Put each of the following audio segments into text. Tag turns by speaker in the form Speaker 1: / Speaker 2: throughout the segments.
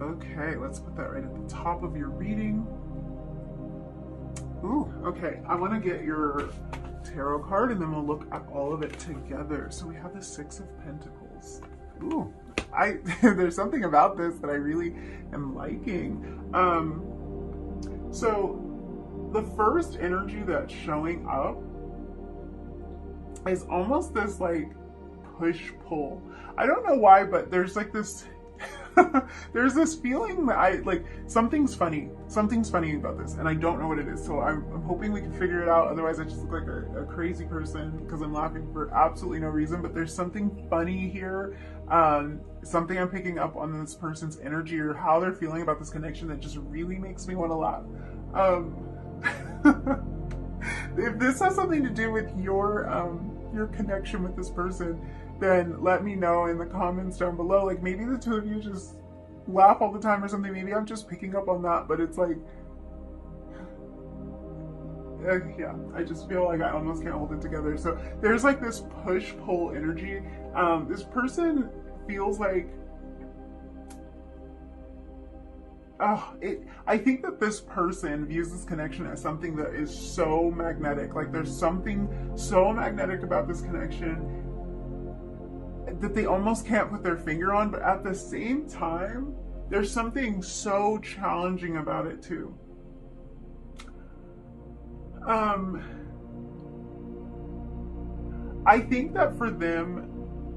Speaker 1: Okay, let's put that right at the top of your reading. Ooh, okay. I want to get your tarot card and then we'll look at all of it together. So we have the Six of Pentacles. Ooh, there's something about this that I really am liking. So the first energy that's showing up is almost this like push pull. I don't know why, but there's like this there's this feeling that I like something's funny about this, and I don't know what it is. So I'm hoping we can figure it out. Otherwise, I just look like a crazy person because I'm laughing for absolutely no reason. But there's something funny here, something I'm picking up on this person's energy or how they're feeling about this connection that just really makes me want to laugh. If this has something to do with your connection with this person, then let me know in the comments down below. Like maybe the two of you just laugh all the time or something. Maybe I'm just picking up on that, but it's like, yeah, I just feel like I almost can't hold it together. So there's like this push-pull energy. This person feels like, I think that this person views this connection as something that is so magnetic. Like there's something so magnetic about this connection that they almost can't put their finger on, but at the same time, there's something so challenging about it too. I think that for them,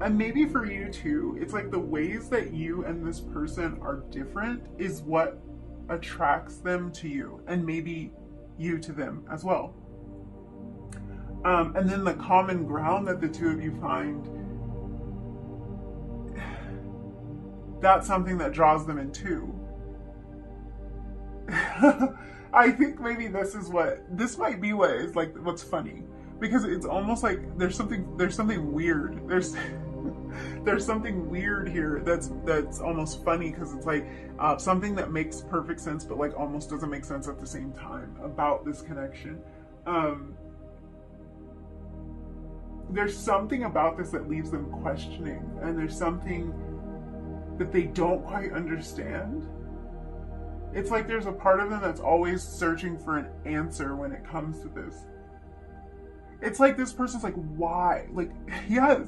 Speaker 1: and maybe for you too, it's like the ways that you and this person are different is what attracts them to you, and maybe you to them as well. And then the common ground that the two of you find, that's something that draws them in too. I think maybe this might be what is like what's funny, because it's almost like there's something weird. There's something weird here that's almost funny, because it's like something that makes perfect sense but like almost doesn't make sense at the same time about this connection. There's something about this that leaves them questioning, and there's something that they don't quite understand. It's like there's a part of them that's always searching for an answer when it comes to this. It's like this person's like, why? Like, yes,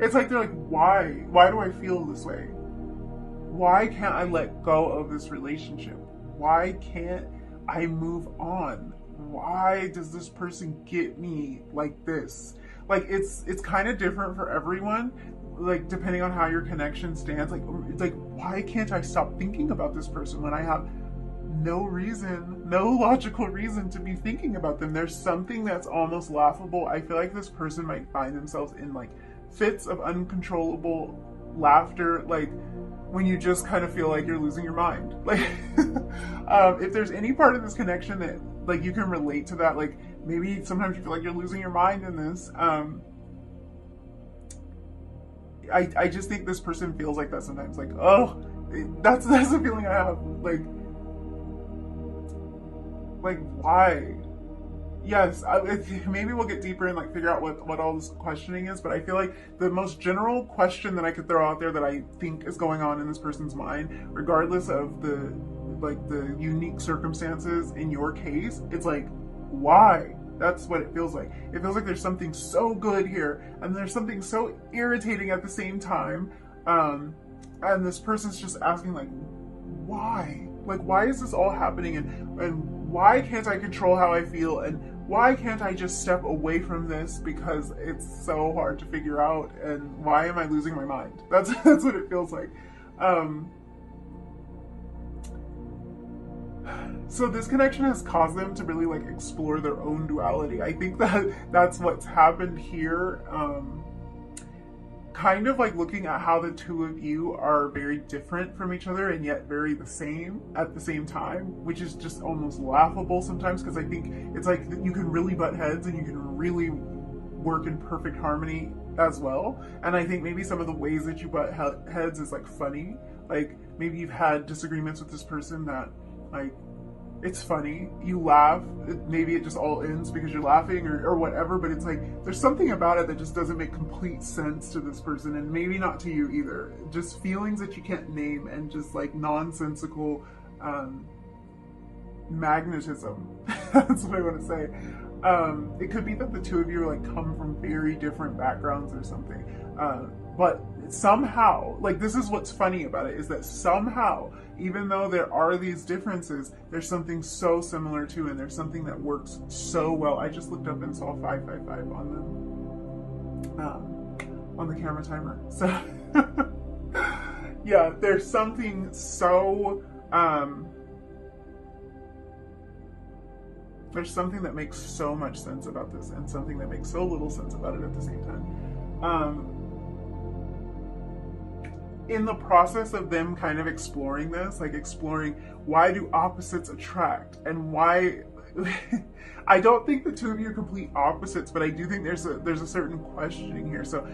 Speaker 1: it's like they're like, why? Why do I feel this way? Why can't I let go of this relationship? Why can't I move on? Why does this person get me like this? Like, it's kind of different for everyone, like depending on how your connection stands. Like, it's like, why can't I stop thinking about this person when I have no logical reason to be thinking about them? There's something that's almost laughable. I feel like this person might find themselves in like fits of uncontrollable laughter, like when you just kind of feel like you're losing your mind. Like, if there's any part of this connection that like you can relate to that, like maybe sometimes you feel like you're losing your mind in this, I just think this person feels like that sometimes. Like, oh, that's the feeling I have. Like why? Yes, maybe we'll get deeper and like figure out what all this questioning is. But I feel like the most general question that I could throw out there that I think is going on in this person's mind, regardless of the unique circumstances in your case, it's like, why? That's what it feels like. It feels like there's something so good here, and there's something so irritating at the same time. And this person's just asking, like, why? Like, why is this all happening? And why can't I control how I feel? And why can't I just step away from this because it's so hard to figure out? And why am I losing my mind? That's what it feels like. So this connection has caused them to really like explore their own duality. I think that's what's happened here. Kind of like looking at how the two of you are very different from each other and yet very the same at the same time, which is just almost laughable sometimes, because I think it's like you can really butt heads and you can really work in perfect harmony as well. And I think maybe some of the ways that you butt heads is like funny. Like maybe you've had disagreements with this person that like it's funny, you laugh, maybe it just all ends because you're laughing or whatever, but it's like there's something about it that just doesn't make complete sense to this person, and maybe not to you either. Just feelings that you can't name, and just like nonsensical magnetism. That's what I want to say. It could be that the two of you like come from very different backgrounds or something, but somehow, like, this is what's funny about it, is that somehow, even though there are these differences, there's something so similar too, and there's something that works so well. I just looked up and saw 555 on the camera timer. So yeah, there's something so there's something that makes so much sense about this, and something that makes so little sense about it at the same time. In the process of them kind of exploring this, like exploring why do opposites attract, and why I don't think the two of you are complete opposites, but I do think there's a certain questioning here. So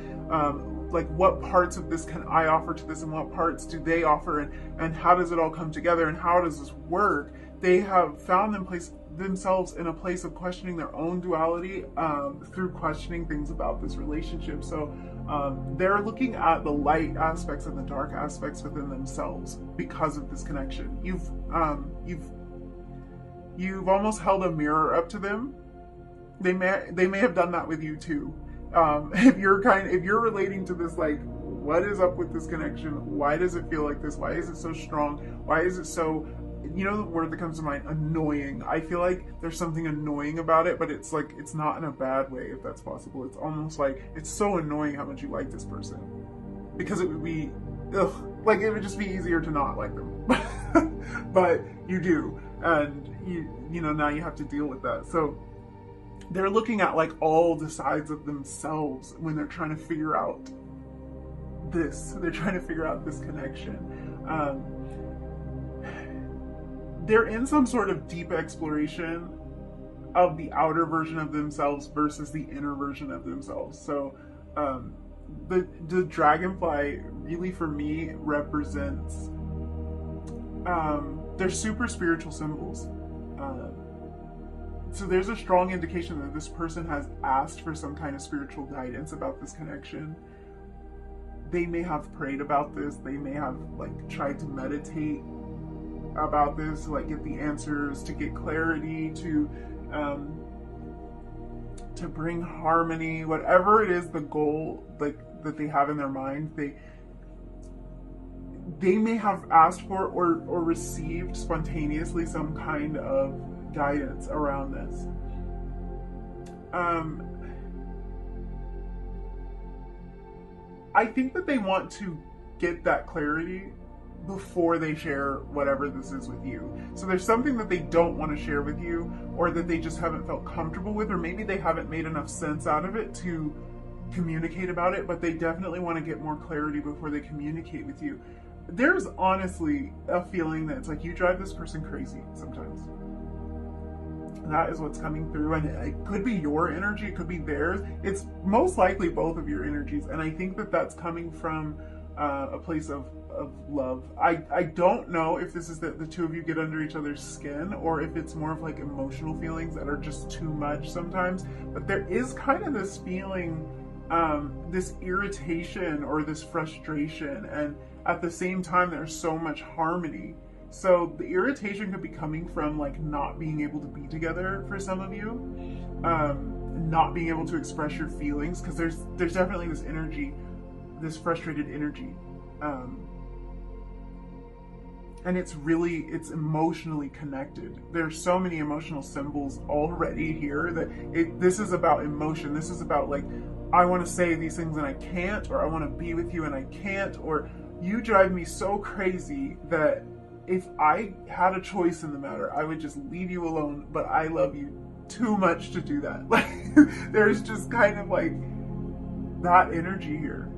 Speaker 1: like, what parts of this can I offer to this, and what parts do they offer, and how does it all come together, and how does this work? They have found themselves in a place of questioning their own duality through questioning things about this relationship. So they're looking at the light aspects and the dark aspects within themselves because of this connection. You've almost held a mirror up to them. They may have done that with you too. If you're relating to this, like, what is up with this connection? Why does it feel like this? Why is it so strong? Why is it so, you know, the word that comes to mind, annoying. I feel like there's something annoying about it, but it's like, it's not in a bad way, if that's possible. It's almost like, it's so annoying how much you like this person, because it would be, like, it would just be easier to not like them. But you do, and you know, now you have to deal with that. So they're looking at like all the sides of themselves when they're trying to figure out this. They're trying to figure out this connection. They're in some sort of deep exploration of the outer version of themselves versus the inner version of themselves. So the dragonfly really, for me, represents they're super spiritual symbols. So there's a strong indication that this person has asked for some kind of spiritual guidance about this connection. They may have prayed about this. They may have like tried to meditate about this, to like get the answers, to get clarity, to bring harmony, whatever it is, the goal like that they have in their mind. They may have asked for or received spontaneously some kind of guidance around this. I think that they want to get that clarity before they share whatever this is with you. So there's something that they don't want to share with you, or that they just haven't felt comfortable with, or maybe they haven't made enough sense out of it to communicate about it, but they definitely want to get more clarity before they communicate with you. There's honestly a feeling that it's like you drive this person crazy sometimes. That is what's coming through, and it could be your energy, it could be theirs. It's most likely both of your energies, and I think that that's coming from a place of love. I don't know if this is that the two of you get under each other's skin, or if it's more of like emotional feelings that are just too much sometimes, but there is kind of this feeling, this irritation or this frustration, and at the same time there's so much harmony. So the irritation could be coming from like not being able to be together for some of you, not being able to express your feelings, because there's definitely this energy, this frustrated energy, and it's emotionally connected. There's so many emotional symbols already here that this is about emotion. This is about like, I want to say these things and I can't, or I want to be with you and I can't, or you drive me so crazy that if I had a choice in the matter, I would just leave you alone, but I love you too much to do that. Like, there's just kind of like that energy here.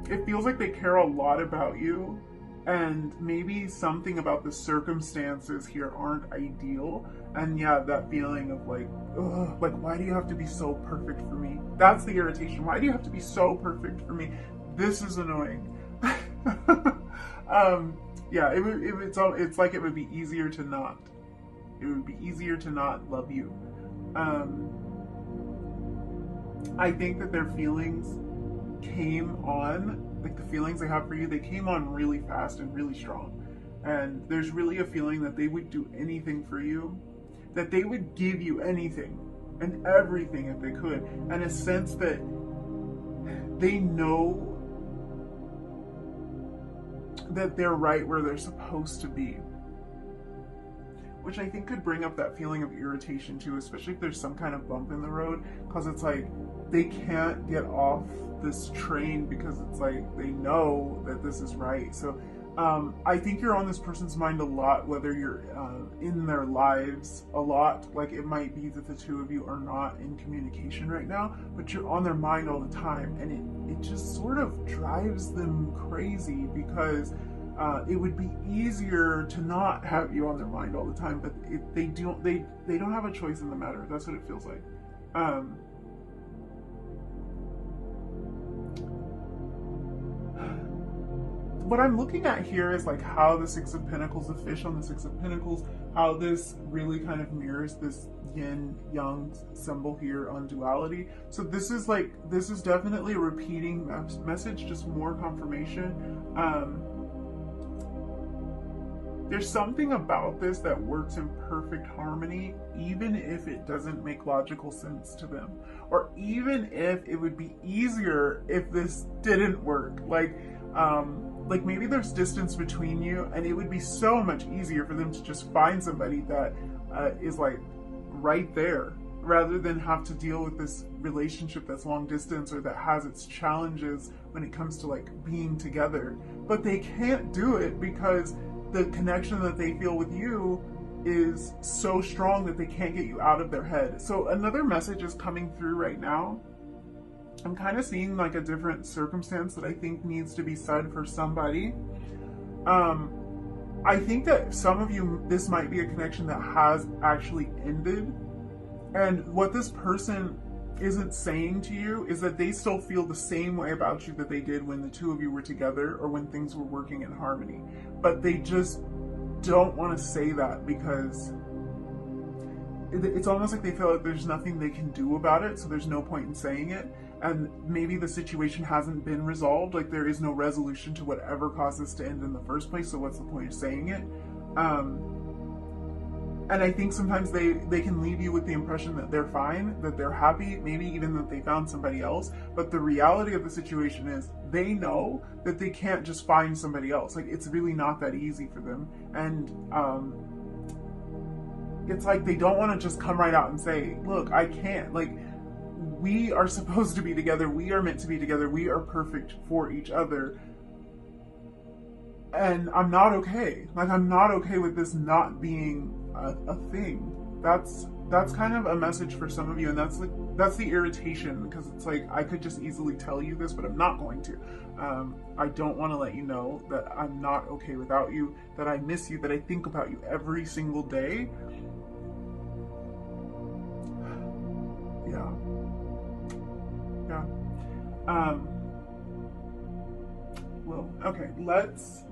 Speaker 1: It feels like they care a lot about you, and maybe something about the circumstances here aren't ideal. And yeah, that feeling of like, ugh, like, why do you have to be so perfect for me? That's the irritation. Why do you have to be so perfect for me? This is annoying. Yeah, it's like it would be easier to not. It would be easier to not love you. I think that their feelings came on, like the feelings they have for you, they came on really fast and really strong. And there's really a feeling that they would do anything for you, that they would give you anything and everything if they could, and a sense that they know that they're right where they're supposed to be. Which I think could bring up that feeling of irritation too, especially if there's some kind of bump in the road, because it's like they can't get off this train because it's like they know that this is right. So I think you're on this person's mind a lot, whether you're in their lives a lot. Like it might be that the two of you are not in communication right now, but you're on their mind all the time, and it just sort of drives them crazy because it would be easier to not have you on their mind all the time, but they don't have a choice in the matter. That's what it feels like. What I'm looking at here is like how the Six of Pentacles, the fish on the Six of Pentacles, how this really kind of mirrors this yin-yang symbol here on duality. So this is definitely a repeating message, just more confirmation. There's something about this that works in perfect harmony, even if it doesn't make logical sense to them, or even if it would be easier if this didn't work. Like maybe there's distance between you, and it would be so much easier for them to just find somebody that is like right there, rather than have to deal with this relationship that's long distance or that has its challenges when it comes to like being together. But they can't do it because the connection that they feel with you is so strong that they can't get you out of their head. So another message is coming through right now. I'm kind of seeing like a different circumstance that I think needs to be said for somebody. I think that some of you, this might be a connection that has actually ended. And what this person isn't saying to you is that they still feel the same way about you that they did when the two of you were together or when things were working in harmony. But they just don't want to say that because it's almost like they feel like there's nothing they can do about it, so there's no point in saying it. And maybe the situation hasn't been resolved, like there is no resolution to whatever caused this to end in the first place, so what's the point of saying it? And I think sometimes they can leave you with the impression that they're fine, that they're happy, maybe even that they found somebody else. But the reality of the situation is they know that they can't just find somebody else. Like it's really not that easy for them. And it's like they don't want to just come right out and say, look, I can't. Like we are supposed to be together. We are meant to be together. We are perfect for each other. And I'm not okay. Like I'm not okay with this not being a thing. That's kind of a message for some of you, and that's the irritation, because it's like I could just easily tell you this, but I'm not going to. I don't want to let you know that I'm not okay without you, that I miss you, that I think about you every single day. Yeah. Well, okay, let's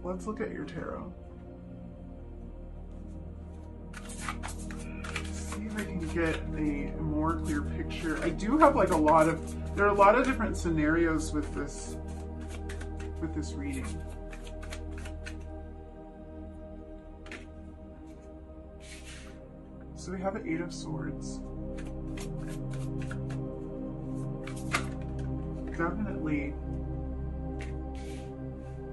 Speaker 1: look at your tarot. See if I can get a more clear picture. I do have like there are a lot of different scenarios with this reading. So we have an Eight of Swords. Definitely,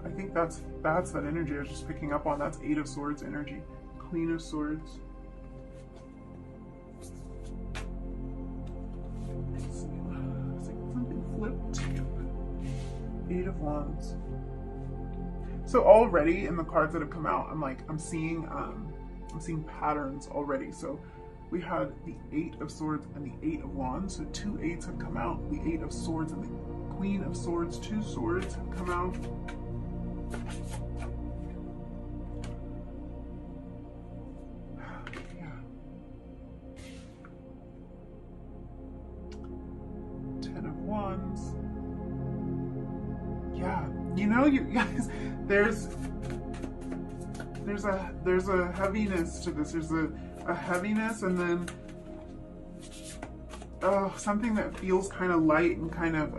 Speaker 1: I think that's that energy I was just picking up on. That's Eight of Swords energy. Queen of Swords. Let's see. Something flipped. Eight of Wands. So already in the cards that have come out, I'm seeing patterns already. So we had the Eight of Swords and the Eight of Wands. So two eights have come out. The Eight of Swords and the Queen of Swords. Two swords have come out. Yeah. Ten of Wands. Yeah, you know, you guys, there's a heaviness to this. There's a heaviness, and then something that feels kind of light and kind of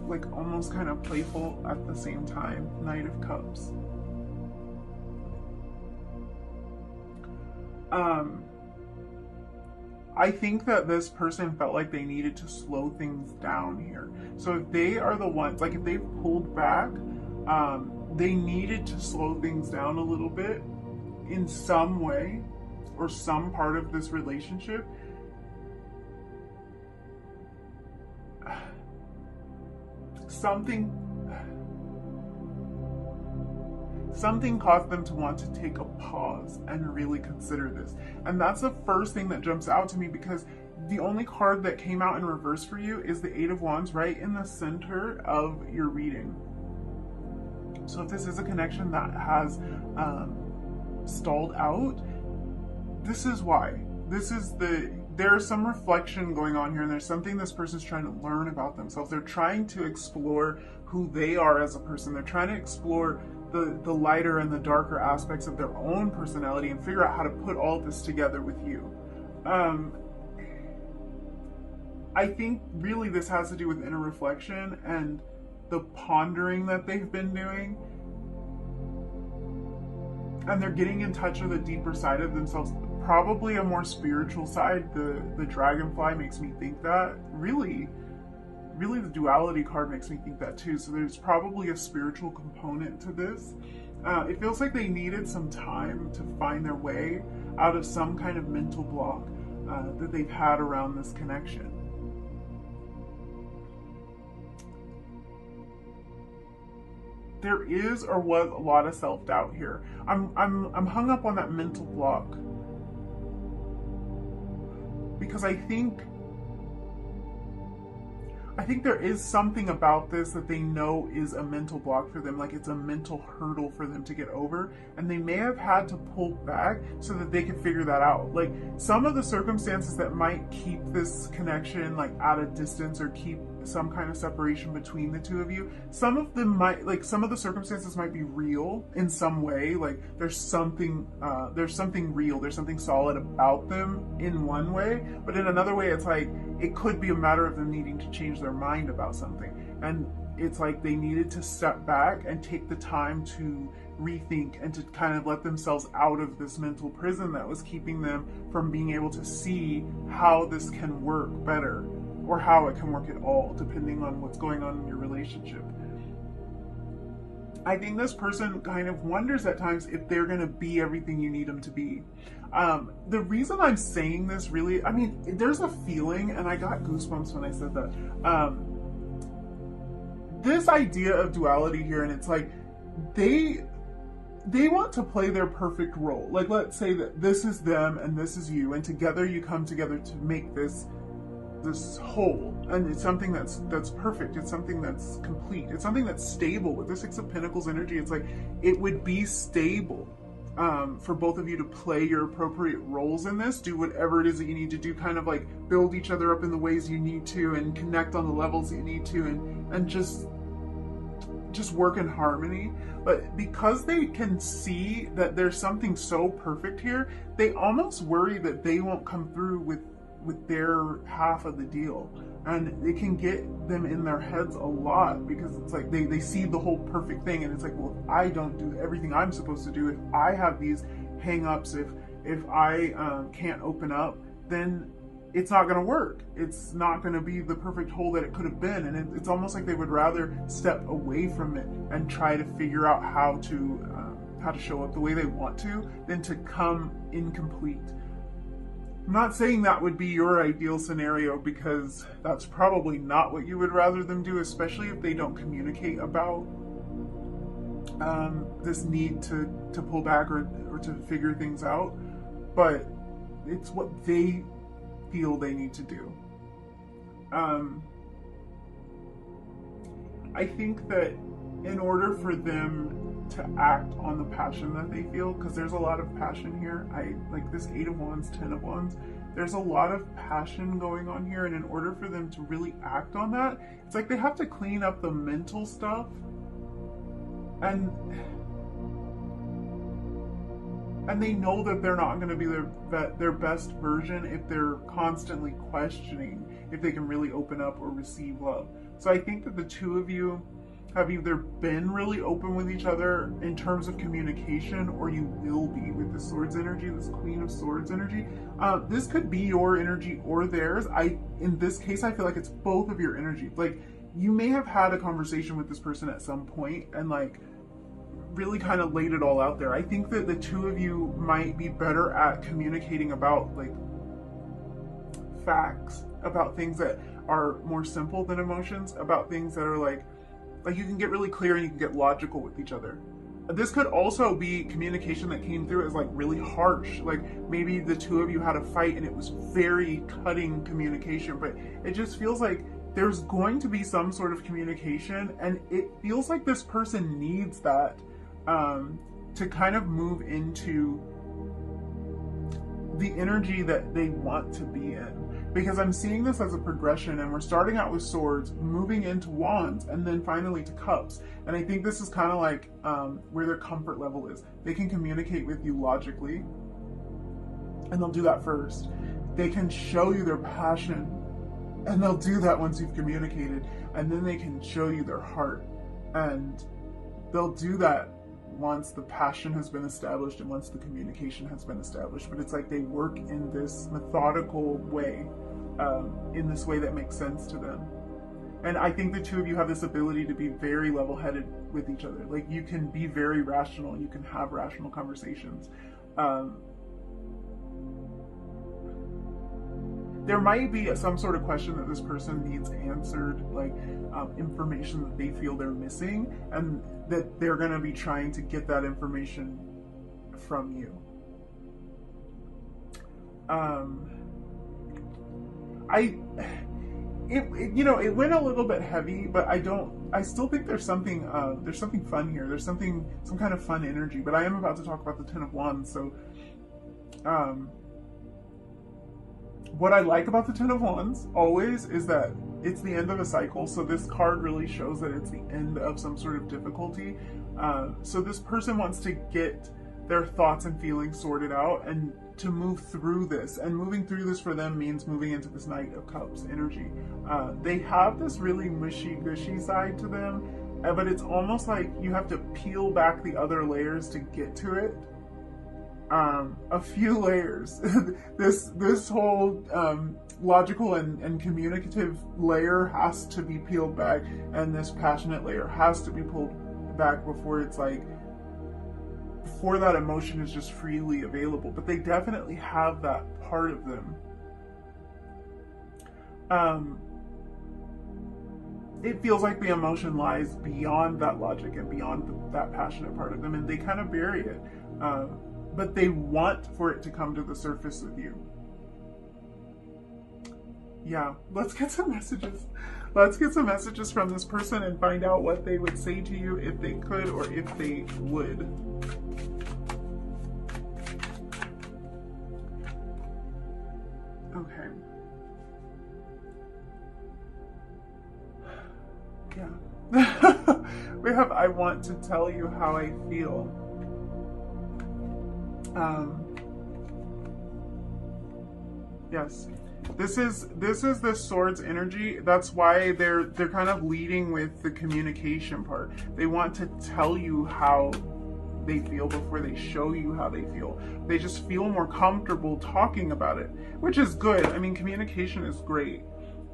Speaker 1: like almost kind of playful at the same time. Knight of Cups. I think that this person felt like they needed to slow things down here. So if they are the ones, like if they've pulled back, they needed to slow things down a little bit in some way or some part of this relationship. Something caused them to want to take a pause and really consider this. And that's the first thing that jumps out to me, because the only card that came out in reverse for you is the Eight of Wands right in the center of your reading. So if this is a connection that has stalled out, this is why. There's some reflection going on here, and there's something this person's trying to learn about themselves. They're trying to explore who they are as a person. They're trying to explore the lighter and the darker aspects of their own personality and figure out how to put all this together with you. I think really this has to do with inner reflection and the pondering that they've been doing. And they're getting in touch with a deeper side of themselves, probably a more spiritual side. The dragonfly makes me think that. Really the duality card makes me think that too. So there's probably a spiritual component to this. It feels like they needed some time to find their way out of some kind of mental block that they've had around this connection. There is or was a lot of self-doubt here. I'm hung up on that mental block because I think there is something about this that they know is a mental block for them, like it's a mental hurdle for them to get over, and they may have had to pull back so that they could figure that out. Like some of the circumstances that might keep this connection like at a distance or keep some kind of separation between the two of you, some of the circumstances might be real in some way. Like there's something real, there's something solid about them in one way, but in another way it's like it could be a matter of them needing to change their mind about something, and it's like they needed to step back and take the time to rethink and to kind of let themselves out of this mental prison that was keeping them from being able to see how this can work better, or how it can work at all, depending on what's going on in your relationship. I think this person kind of wonders at times if they're going to be everything you need them to be. The reason I'm saying this really, I mean, there's a feeling, and I got goosebumps when I said that. This idea of duality here, and it's like they want to play their perfect role. Like, let's say that this is them and this is you, and together you come together to make this whole, and it's something that's perfect. It's something that's complete. It's something that's stable. With the Six of Pentacles energy, it's like it would be stable for both of you to play your appropriate roles in this. Do whatever it is that you need to do, kind of like build each other up in the ways you need to, and connect on the levels you need to, and just work in harmony. But because they can see that there's something so perfect here, they almost worry that they won't come through with their half of the deal, and it can get them in their heads a lot, because it's like they see the whole perfect thing, and it's like, well, if I don't do everything I'm supposed to do, if I have these hang-ups, if I can't open up, then it's not going to work. It's not going to be the perfect whole that it could have been, and it's almost like they would rather step away from it and try to figure out how to show up the way they want to, than to come incomplete. I'm not saying that would be your ideal scenario, because that's probably not what you would rather them do, especially if they don't communicate about this need to pull back or to figure things out. But it's what they feel they need to do. I think that in order for them to act on the passion that they feel, because there's a lot of passion here. Like this Eight of Wands, 10 of Wands, there's a lot of passion going on here, and in order for them to really act on that, it's like they have to clean up the mental stuff. And they know that they're not going to be their best version if they're constantly questioning if they can really open up or receive love. So I think that the two of you have either been really open with each other in terms of communication, or you will be with the Swords energy, this Queen of Swords energy. This could be your energy or theirs. In this case, I feel like it's both of your energy. Like, you may have had a conversation with this person at some point and like really kind of laid it all out there. I think that the two of you might be better at communicating about like facts, about things that are more simple than emotions, about things that are like you can get really clear and you can get logical with each other. This could also be communication that came through as like really harsh. Like maybe the two of you had a fight and it was very cutting communication, but it just feels like there's going to be some sort of communication, and it feels like this person needs that to kind of move into the energy that they want to be in. Because I'm seeing this as a progression, and we're starting out with Swords, moving into Wands, and then finally to Cups. And I think this is kind of like where their comfort level is. They can communicate with you logically, and they'll do that first. They can show you their passion, and they'll do that once you've communicated. And then they can show you their heart, and they'll do that once the passion has been established and once the communication has been established. But it's like they work in this methodical way, in this way that makes sense to them. And I think the two of you have this ability to be very level-headed with each other. Like, you can be very rational, you can have rational conversations. There might be some sort of question that this person needs answered, like information that they feel they're missing, and that they're going to be trying to get that information from you. It went a little bit heavy, but I still think there's something fun here. There's some kind of fun energy, but I am about to talk about the Ten of Wands. So, what I like about the Ten of Wands always is that it's the end of a cycle. So this card really shows that it's the end of some sort of difficulty. So this person wants to get their thoughts and feelings sorted out and to move through this. And moving through this for them means moving into this Knight of Cups energy. They have this really mushy-gushy side to them, but it's almost like you have to peel back the other layers to get to it. A few layers. this whole logical and communicative layer has to be peeled back, and this passionate layer has to be pulled back before that emotion is just freely available. But they definitely have that part of them. It feels like the emotion lies beyond that logic and beyond that passionate part of them, and they kind of bury it. But they want for it to come to the surface with you. Yeah, let's get some messages. Let's get some messages from this person and find out what they would say to you if they could, or if they would. Okay. Yeah. We have, I want to tell you how I feel. Yes, this is the Swords energy. That's why they're kind of leading with the communication part. They want to tell you how they feel before they show you how they feel. They just feel more comfortable talking about it, which is good. I mean, communication is great.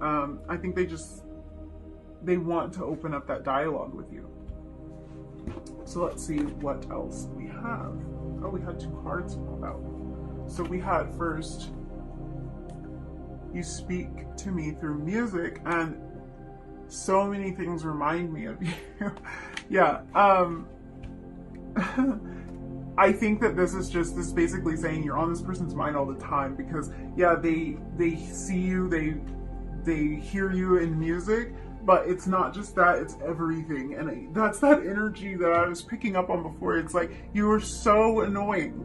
Speaker 1: I think they want to open up that dialogue with you. So let's see what else we have. Oh, we had 2 cards pop out. So we had first, you speak to me through music, and so many things remind me of you. Yeah. I think that this is basically saying you're on this person's mind all the time, because yeah, they see you, they hear you in music, But it's not just that, it's everything. And that's that energy that I was picking up on before. It's like, you are so annoying.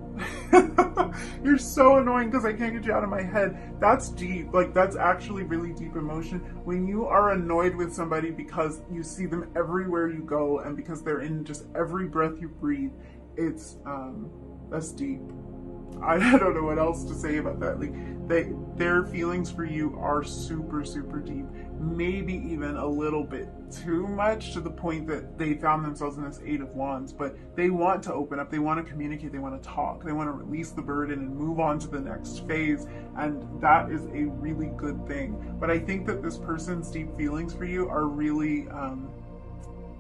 Speaker 1: You're so annoying because I can't get you out of my head. That's deep. Like, that's actually really deep emotion. When you are annoyed with somebody because you see them everywhere you go and because they're in just every breath you breathe, it's, that's deep. I don't know what else to say about that. Like, their feelings for you are super, super deep. Maybe even a little bit too much, to the point that they found themselves in this Eight of Wands. But they want to open up, they want to communicate, they want to talk, they want to release the burden and move on to the next phase. And that is a really good thing. But I think that this person's deep feelings for you are really,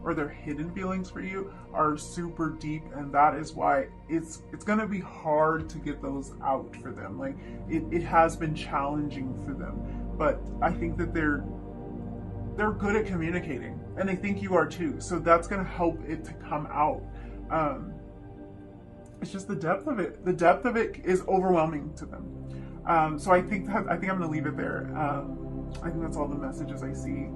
Speaker 1: or their hidden feelings for you are super deep, and that is why it's gonna be hard to get those out for them. Like, it has been challenging for them, but I think that they're good at communicating, and I think you are too, so that's gonna help it to come out. It's just the depth of it. The depth of it is overwhelming to them. So I think I'm gonna leave it there. I think that's all the messages I see.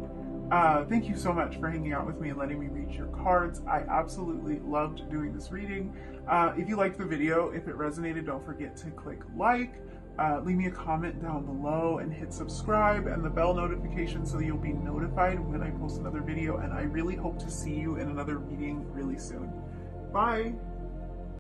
Speaker 1: Thank you so much for hanging out with me and letting me read your cards. I absolutely loved doing this reading. If you liked the video, if it resonated, don't forget to click like, leave me a comment down below, and hit subscribe and the bell notification so you'll be notified when I post another video. And I really hope to see you in another reading really soon. Bye!